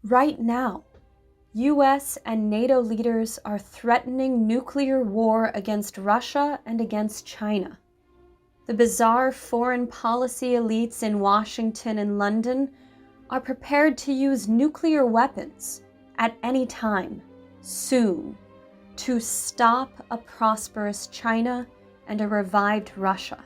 Right now, US and NATO leaders are threatening nuclear war against Russia and against China. The bizarre foreign policy elites in Washington and London are prepared to use nuclear weapons at any time, soon, to stop a prosperous China and a revived Russia.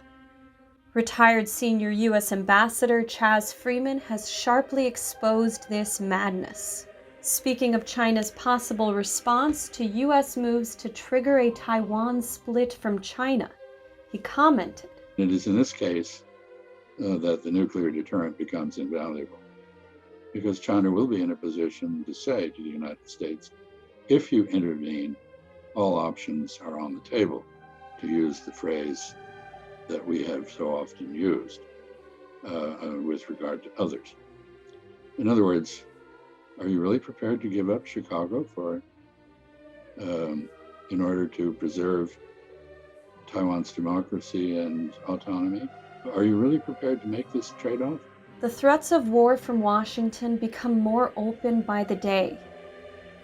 Retired senior U.S. Ambassador Chaz Freeman has sharply exposed this madness. Speaking of China's possible response to U.S. moves to trigger a Taiwan split from China, he commented, "It is in this case that the nuclear deterrent becomes invaluable, because China will be in a position to say to the United States, if you intervene, all options are on the table," to use the phrase that we have so often used with regard to others. In other words, are you really prepared to give up Chicago in order to preserve Taiwan's democracy and autonomy? Are you really prepared to make this trade-off? The threats of war from Washington become more open by the day.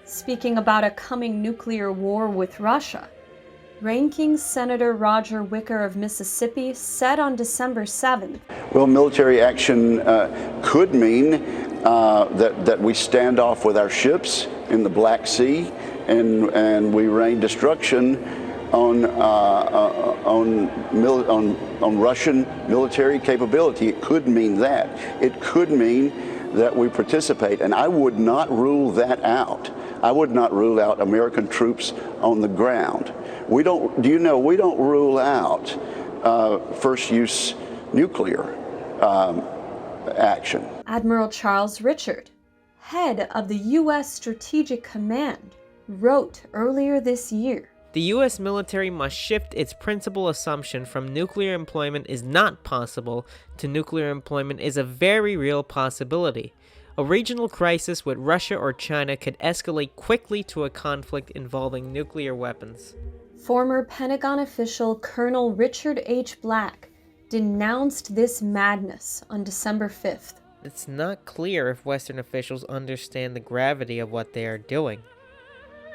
Speaking about a coming nuclear war with Russia, Ranking Senator Roger Wicker of Mississippi said on December 7th, "Well, military action could mean that we stand off with our ships in the Black Sea and we rain destruction on Russian military capability." It could mean that. It could mean that we participate, and I would not rule that out. I would not rule out American troops on the ground. We don't rule out first-use nuclear action. Admiral Charles Richard, head of the U.S. Strategic Command, wrote earlier this year, "The U.S. military must shift its principal assumption from nuclear employment is not possible to nuclear employment is a very real possibility. A regional crisis with Russia or China could escalate quickly to a conflict involving nuclear weapons." Former Pentagon official Colonel Richard H. Black denounced this madness on December 5th. It's not clear if Western officials understand the gravity of what they are doing.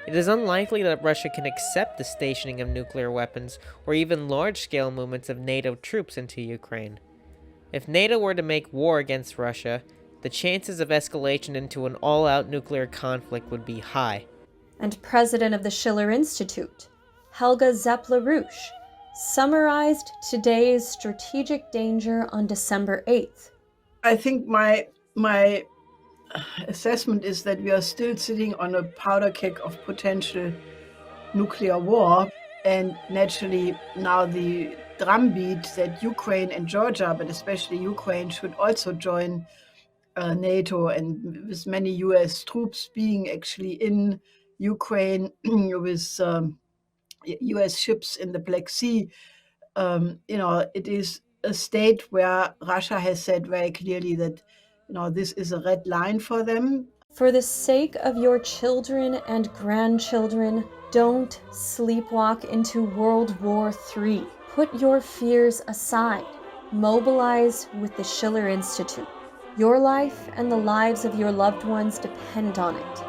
It is unlikely that Russia can accept the stationing of nuclear weapons or even large-scale movements of NATO troops into Ukraine. If NATO were to make war against Russia, the chances of escalation into an all-out nuclear conflict would be high. And president of the Schiller Institute, Helga Zepp-LaRouche, summarized today's strategic danger on December 8th. I think my assessment is that we are still sitting on a powder keg of potential nuclear war, and naturally now the drumbeat that Ukraine and Georgia, but especially Ukraine, should also join NATO, and with many US troops being actually in Ukraine with US ships in the Black Sea, it is a state where Russia has said very clearly that this is a red line for them. For the sake of your children and grandchildren, don't sleepwalk into World War III. Put your fears aside. Mobilize with the Schiller Institute. Your life and the lives of your loved ones depend on it.